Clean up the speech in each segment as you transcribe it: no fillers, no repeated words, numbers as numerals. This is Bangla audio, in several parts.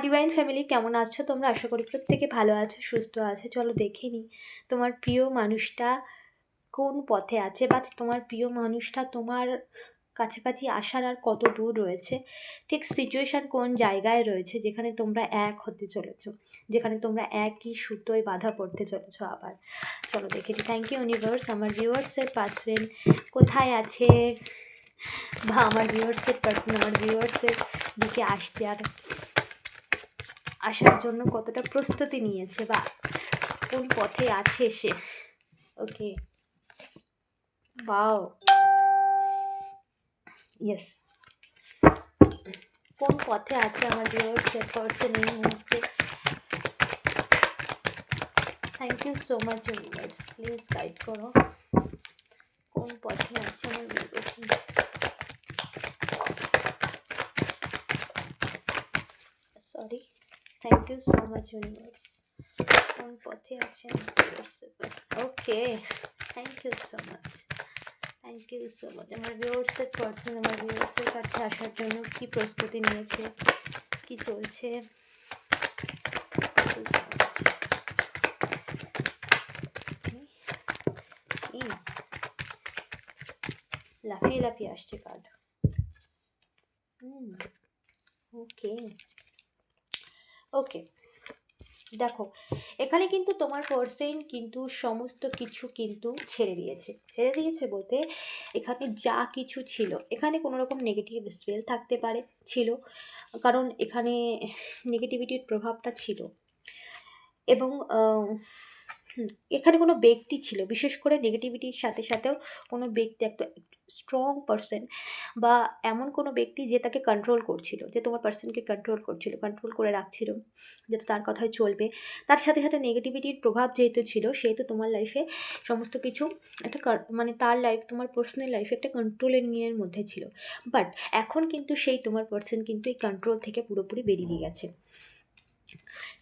ডিভাইন ফ্যামিলি, কেমন আছো তোমরা? আশা করি প্রত্যেকে ভালো আছো, সুস্থ আছে। চলো দেখে নিই তোমার প্রিয় মানুষটা কোন পথে আছে, বা তোমার প্রিয় মানুষটা তোমার কাছাকাছি আসার আর কত দূর রয়েছে, ঠিক সিচুয়েশান কোন জায়গায় রয়েছে যেখানে তোমরা এক হতে চলেছো, যেখানে তোমরা একই সুতোয় বাঁধা পড়তে চলেছো আবার। চলো দেখে নিই। Thank you universe. আমার ভিউয়ার্সের পার্সন কোথায় আছে, বা আমার ভিউয়ার্সের পার্সন আমার ভিউয়ার্সের দিকে আসতে আর আসার জন্য কতটা প্রস্তুতি নিয়েছে, বা কোন পথে আছে সে। ওকে, বাও, ইয়েস, কোন পথে আছে আমার ভিউয়ার্সের পার্সন এই মুহূর্তে। Thank you so much universe, please guide করো কোন পথে আছে আমার ভিউয়ার্স। Sorry, thank you so much universe, কোন পথে আছে আমার ভিউয়ার্সের person. Okay, thank you so much, thank you so much. আমার ভিউয়ার্সের পার্সন আমার ভিউয়ার্সের কাছে আসার জন্য কি প্রস্তুতি নিয়েছে, কি চলছে। লাফিয়ে লাফিয়ে আসছে কার্ড। ওকে ওকে, দেখো এখানে কিন্তু তোমার পার্সন কিন্তু সমস্ত কিছু কিন্তু ছেড়ে দিয়েছে বলতে এখানে যা কিছু ছিল, এখানে কোনো রকম নেগেটিভ স্পেল থাকতে পারে, ছিল, কারণ এখানে নেগেটিভিটির প্রভাবটা ছিল। এবং এখানে কোনো ব্যক্তি ছিল, বিশেষ করে নেগেটিভিটির সাথে সাথেও কোনো ব্যক্তি, একটা স্ট্রং পারসন বা এমন কোনো ব্যক্তি যে তাকে কন্ট্রোল করছিল, যে তোমার পার্সনকে কন্ট্রোল করছিল, কন্ট্রোল করে রাখছিল, যেহেতু তার কথাই চলবে। তার সাথে সাথে নেগেটিভিটির প্রভাব যেহেতু ছিল, সেহেতু তোমার লাইফে সমস্ত কিছু একটা মানে তার লাইফ, তোমার পার্সোনাল লাইফে একটা কন্ট্রোলিংয়ের মধ্যে ছিল। বাট এখন কিন্তু সেই তোমার পার্সন কিন্তু এই কন্ট্রোল থেকে পুরোপুরি বেরিয়ে গেছে।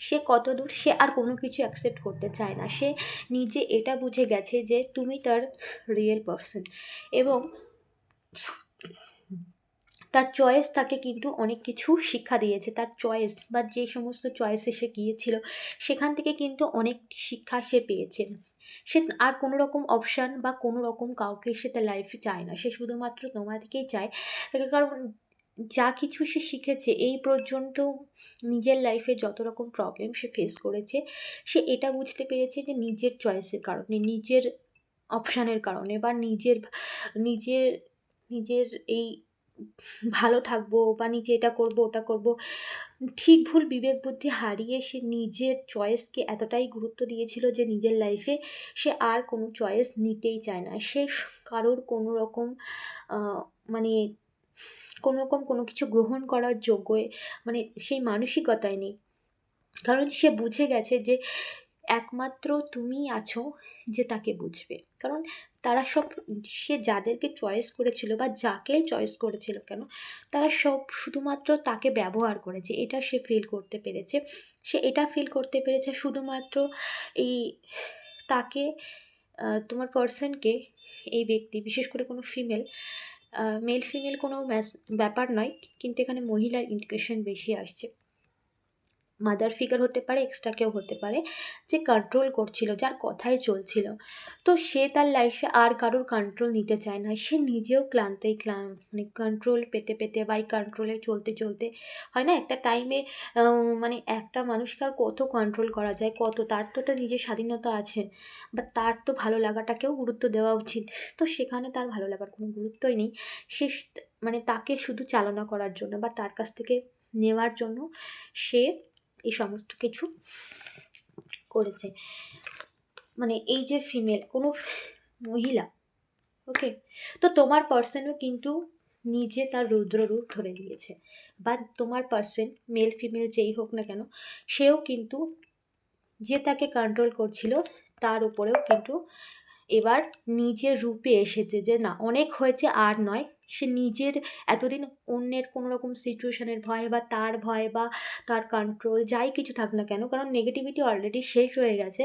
সে কত দূর, সে আর কোনো কিছু অ্যাকসেপ্ট করতে চায় না। সে নিজে এটা বুঝে গেছে যে তুমি তার রিয়েল পার্সন, এবং তার চয়েস তাকে কিন্তু অনেক কিছু শিক্ষা দিয়েছে। তার চয়েস বা যে সমস্ত চয়েসে সে গিয়েছিল, সেখান থেকে কিন্তু অনেক শিক্ষা সে পেয়েছে। সে আর কোনো রকম অপশান বা কোনো রকম কাউকে সে তার লাইফে চায় না, সে শুধুমাত্র তোমাদেরকেই চায়। কারণ যা কিছু সে শিখেছে এই পর্যন্ত, নিজের লাইফে যত রকম প্রবলেম সে ফেস করেছে, সে এটা বুঝতে পেরেছে যে নিজের চয়েসের কারণে, নিজের অপশানের কারণে, বা নিজের নিজের নিজের এই ভালো থাকবো, বা নিজে এটা করব ওটা করব, ঠিক ভুল বিবেক বুদ্ধি হারিয়ে সে নিজের চয়েসকে এতটাই গুরুত্ব দিয়েছিল যে নিজের লাইফে সে আর কোনো চয়েস নিতেই চায় না। সে কারোর কোনো রকম মানে কোনো রকম কোনো কিছু গ্রহণ করার যোগ্য, মানে সেই মানসিকতায় নেই। কারণ সে বুঝে গেছে যে একমাত্র তুমিই আছো যে তাকে বুঝবে। কারণ তারা সব, সে যাদেরকে চয়েস করেছিল বা যাকে চয়েস করেছিল কেন, তারা সব শুধুমাত্র তাকে ব্যবহার করেছে, এটা সে ফিল করতে পেরেছে। সে এটা ফিল করতে পেরেছে শুধুমাত্র এই তাকে, তোমার পার্সনকে, এই ব্যক্তি, বিশেষ করে কোনো ফিমেল, মেল ফিমেল কোনো ব্যাপার নয়, কিন্তু এখানে মহিলার ইন্ডিকেশন বেশি আসছে। মাদার ফিগার হতে পারে, এক্সট্রা কেউ হতে পারে, যে কন্ট্রোল করছিল, যার কথাই চলছিল। তো সে তার লাইফে আর কারোর কন্ট্রোল নিতে চায় না। সে নিজেও মানে কন্ট্রোল পেতে পেতে বা এই কন্ট্রোলে চলতে চলতে, হয় না একটা টাইমে, মানে একটা মানুষকে আর কত কন্ট্রোল করা যায়, কত, তার তো একটা নিজের স্বাধীনতা আছে, বা তার তো ভালো লাগাটাকেও গুরুত্ব দেওয়া উচিত। তো সেখানে তার ভালো লাগার কোনো গুরুত্বই নেই। সে মানে তাকে শুধু চালনা করার জন্য বা তার কাছ থেকে নেওয়ার জন্য সে এই সমস্ত কিছু করেছে। মানে এই যে ফিমেল কোনো মহিলা, ওকে, তো তোমার পার্সনও কিন্তু নিজে তার রুদ্র রূপ ধরে নিয়েছে, বা তোমার পার্সন মেল ফিমেল যেই হোক না কেন, সেও কিন্তু যে তাকে কন্ট্রোল করছিল তার উপরেও কিন্তু এবার নিজের রূপে এসেছে, যে না অনেক হয়েছে আর নয়, সে নিজের এতদিন অন্যের কোনো রকম সিচুয়েশনের ভয় বা তার ভয় বা তার কন্ট্রোল যাই কিছু থাক না কেন, কারণ নেগেটিভিটি অলরেডি শেষ হয়ে গেছে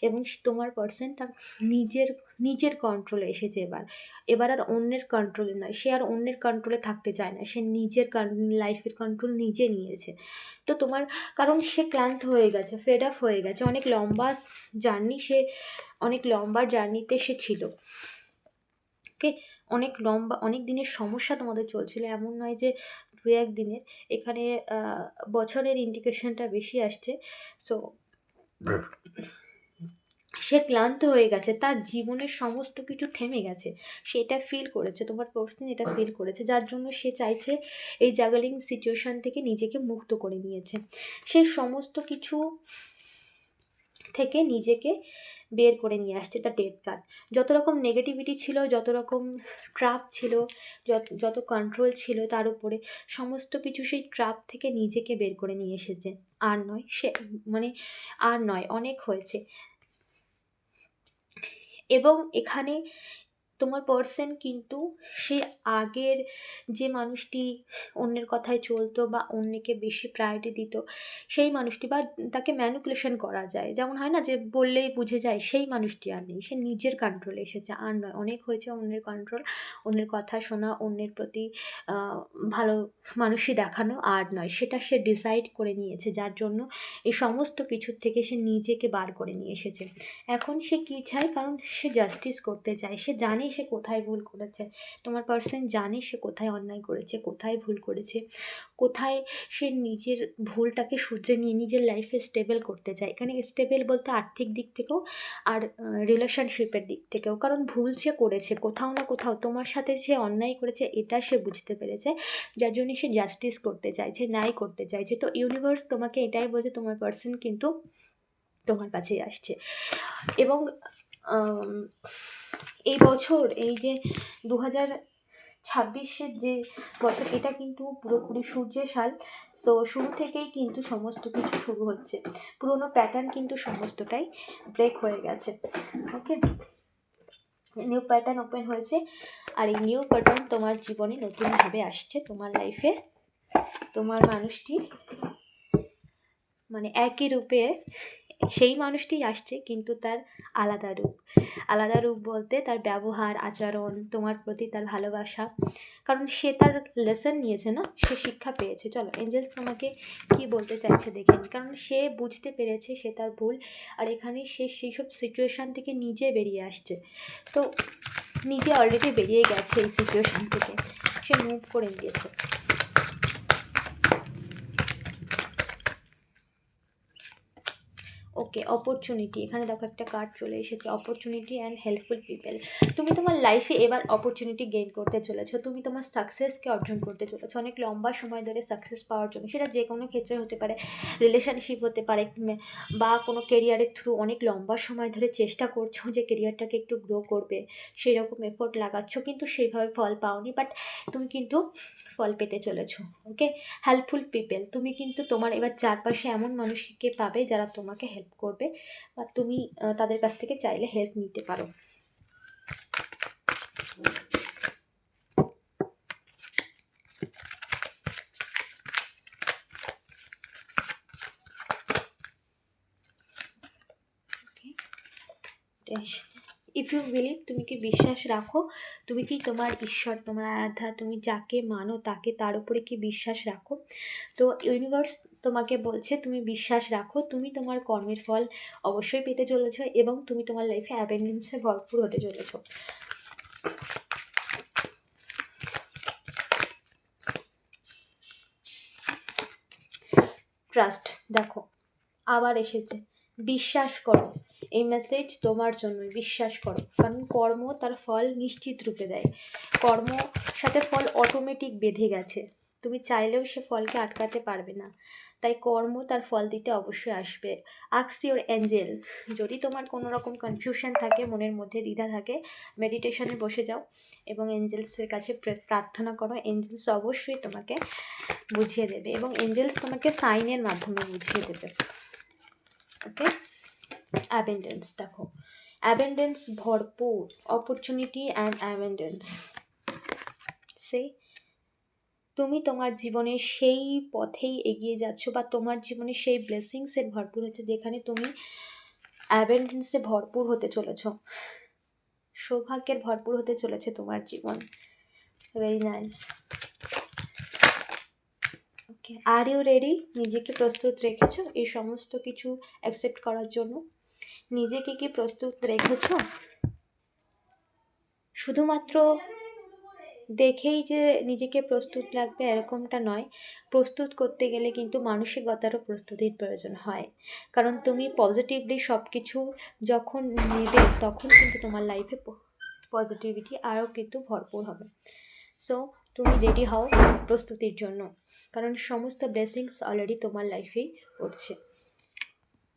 এবং তোমার পার্সন তার নিজের নিজের কন্ট্রোলে এসেছে। এবার আর অন্যের কন্ট্রোলে নয়, সে আর অন্যের কন্ট্রোলে থাকতে চায় না, সে নিজের লাইফের কন্ট্রোল নিজে নিয়েছে। তো তোমার, কারণ সে ক্লান্ত হয়ে গেছে, ফেড আপ হয়ে গেছে, অনেক লম্বা জার্নিতে সে ছিল। ওকে, অনেক দিনের সমস্যা তোমাদের চলছিল, এমন নয় যে 2-1 দিনের, এখানে বছরের ইন্ডিকেশনটা বেশি আসছে। সো সে ক্লান্ত হয়ে গেছে, তার জীবনের সমস্ত কিছু থেমে গেছে, সে এটা ফিল করেছে, তোমার পার্সন এটা ফিল করেছে, যার জন্য সে চাইছে এই জাগলিং সিচুয়েশান থেকে নিজেকে মুক্ত করে নিয়েছে। সে সমস্ত কিছু থেকে নিজেকে বের করে নিয়ে আসছে। দ্য ডেথ কার্ড, যত রকম নেগেটিভিটি ছিল, যত রকম ট্রাপ ছিল, যত কন্ট্রোল ছিল তার উপরে, সমস্ত কিছু সেই ট্রাপ থেকে নিজেকে বের করে নিয়ে এসেছে। আর নয়, আর নয়, অনেক হয়েছে। এবং এখানে তোমার পার্সন কিন্তু সে আগের যে মানুষটি অন্যের কথায় চলতো বা অন্যকে বেশি প্রায়োরিটি দিত, সেই মানুষটি, বা তাকে ম্যানিপুলেশন করা যায়, যেমন হয় না যে বললেই বুঝে যায়, সেই মানুষটি আর নেই, সে নিজের কন্ট্রোলে এসেছে। আর নয়, অনেক হয়েছে অন্যের কন্ট্রোল, অন্যের কথা শোনা, অন্যের প্রতি ভালো মানুষই দেখানো, আর নয়, সেটা সে ডিসাইড করে নিয়েছে, যার জন্য এই সমস্ত কিছুর থেকে সে নিজেকে বার করে নিয়ে এসেছে। এখন সে কী চায়, কারণ সে জাস্টিস করতে চায়, সে জানে সে কোথায় ভুল করেছে, তোমার পার্সন জানে সে কোথায় অন্যায় করেছে, কোথায় ভুল করেছে, কোথায় সে নিজের ভুলটাকে শুধরে নিয়ে নিজের লাইফে স্টেবল করতে চায়। এখানে স্টেবল বলতে আর্থিক দিক থেকেও আর রিলেশনশিপের দিক থেকেও, কারণ ভুল সে করেছে কোথাও না কোথাও, তোমার সাথে সে অন্যায় করেছে এটা সে বুঝতে পেরেছে, যার জন্য সে জাস্টিস করতে চাইছে, ন্যায় করতে চাইছে। তো ইউনিভার্স তোমাকে এটাই বলছে, তোমার পার্সন কিন্তু তোমার কাছেই আসছে। এবং এই বছর, এই যে 2026-এর যে বছর, এটা কিন্তু পুরোপুরি সূর্যের সাল। সো শুরু থেকেই কিন্তু সমস্ত কিছু শুরু হচ্ছে, পুরোনো প্যাটার্ন কিন্তু সমস্তটাই ব্রেক হয়ে গেছে। ওকে, নিউ প্যাটার্ন ওপেন হয়েছে, আর এই নিউ প্যাটার্ন তোমার জীবনে নতুনভাবে আসছে, তোমার লাইফে তোমার মানুষটি মানে একই রূপে সেই মানুষটিই আসছে, কিন্তু তার আলাদা রূপ বলতে তার ব্যবহার আচরণ, তোমার প্রতি তার ভালোবাসা, কারণ সে তার লেসন নিয়েছে না, সে শিক্ষা পেয়েছে। চলো এঞ্জেলস তোমাকে কি বলতে চাইছে দেখে নিই, কারণ সে বুঝতে পেরেছে সে তার ভুল, আর এখানে সে সেই সব সিচুয়েশান থেকে নিজে বেরিয়ে আসছে। তো নিজে অলরেডি বেরিয়ে গেছে এই সিচুয়েশান থেকে, সে মুভ করে দিয়েছে। ওকে, অপরচুনিটি, এখানে দেখো একটা কার্ড চলে এসেছে, অপরচুনিটি অ্যান্ড হেল্পফুল পিপল। তুমি তোমার লাইফে এবার অপরচুনিটি গেইন করতে চলেছো, তুমি তোমার সাকসেসকে অর্জন করতে চলেছো অনেক লম্বা সময় ধরে সাকসেস পাওয়ার জন্য, সেটা যে কোনো ক্ষেত্রে হতে পারে, রিলেশনশিপ হতে পারে, বা কোনো কেরিয়ারের থ্রু অনেক লম্বা সময় ধরে চেষ্টা করছো যে কেরিয়ারটাকে একটু গ্রো করবে, সেই রকম এফোর্ট লাগাচ্ছ, কিন্তু সেইভাবে ফল পাওনি, বাট তুমি কিন্তু ফল পেতে চলেছো। ওকে, হেল্পফুল পিপল, তুমি কিন্তু তোমার এবার চারপাশে এমন মানুষকে পাবে যারা তোমাকে হেল্প করবে, বা তুমি তাদের কাছ থেকে চাইলে হেল্প নিতে পারো। ইফ ইউ বিলিভ, তুমি কি বিশ্বাস রাখো, তুমি কি তোমার ঈশ্বর, তোমার আরাধ্যা, তুমি যাকে মানো তাকে, তার উপরে কি বিশ্বাস রাখো? তো ইউনিভার্স তোমাকে বলছে তুমি বিশ্বাস রাখো, তুমি তোমার কর্মের ফল অবশ্যই পেতে চলেছো, এবং তুমি তোমার লাইফে অ্যাবেন্ডেন্সে ভরপুর হতে চলেছো। ট্রাস্ট, দেখো আবার এসেছে, বিশ্বাস করো, এই মেসেজ তোমার জন্যই, বিশ্বাস করো, কারণ কর্ম তার ফল নিশ্চিত রূপে দেয়, কর্ম সাথে ফল অটোমেটিক বেঁধে গেছে, তুমি চাইলেও সে ফলকে আটকাতে পারবে না, তাই কর্ম তার ফল দিতে অবশ্যই আসবে। আস্ক ইওর এঞ্জেল, যদি তোমার কোনো রকম কনফিউশন থাকে, মনের মধ্যে দ্বিধা থাকে, মেডিটেশনে বসে যাও এবং এঞ্জেলসের কাছে প্রার্থনা করো, এঞ্জেলস অবশ্যই তোমাকে বুঝিয়ে দেবে, এবং এঞ্জেলস তোমাকে সাইনের মাধ্যমে বুঝিয়ে দেবে। ওকে, অ্যাবেন্ডেন্স, দেখো অ্যাবেন্ডেন্স ভরপুর, অপরচুনিটি অ্যান্ড অ্যাবেন্ডেন্স, সে তুমি তোমার জীবনে সেই পথেই এগিয়ে যাচ্ছ, বা তোমার জীবনে সেই ব্লেসিংসের ভরপুর হচ্ছে যেখানে তুমি অ্যাবেন্ডেন্সে ভরপুর হতে চলেছ, সৌভাগ্যের ভরপুর হতে চলেছে তোমার জীবন। Very nice. Okay, are you ready? নিজেকে প্রস্তুত রেখেছো এই সমস্ত কিছু অ্যাকসেপ্ট করার জন্য? নিজেকে কি প্রস্তুত রেখেছো? শুধুমাত্র দেখেই যে নিজেকে প্রস্তুত লাগবে এরকমটা নয়, প্রস্তুত করতে গেলে কিন্তু মানসিকতারও প্রস্তুতির প্রয়োজন হয়। কারণ তুমি পজিটিভলি সব কিছু যখন নেবে তখন কিন্তু তোমার লাইফে পজিটিভিটি আরও কিন্তু ভরপুর হবে। সো তুমি রেডি হও প্রস্তুতির জন্য, কারণ সমস্ত ব্লেসিংস অলরেডি তোমার লাইফেই পড়ছে।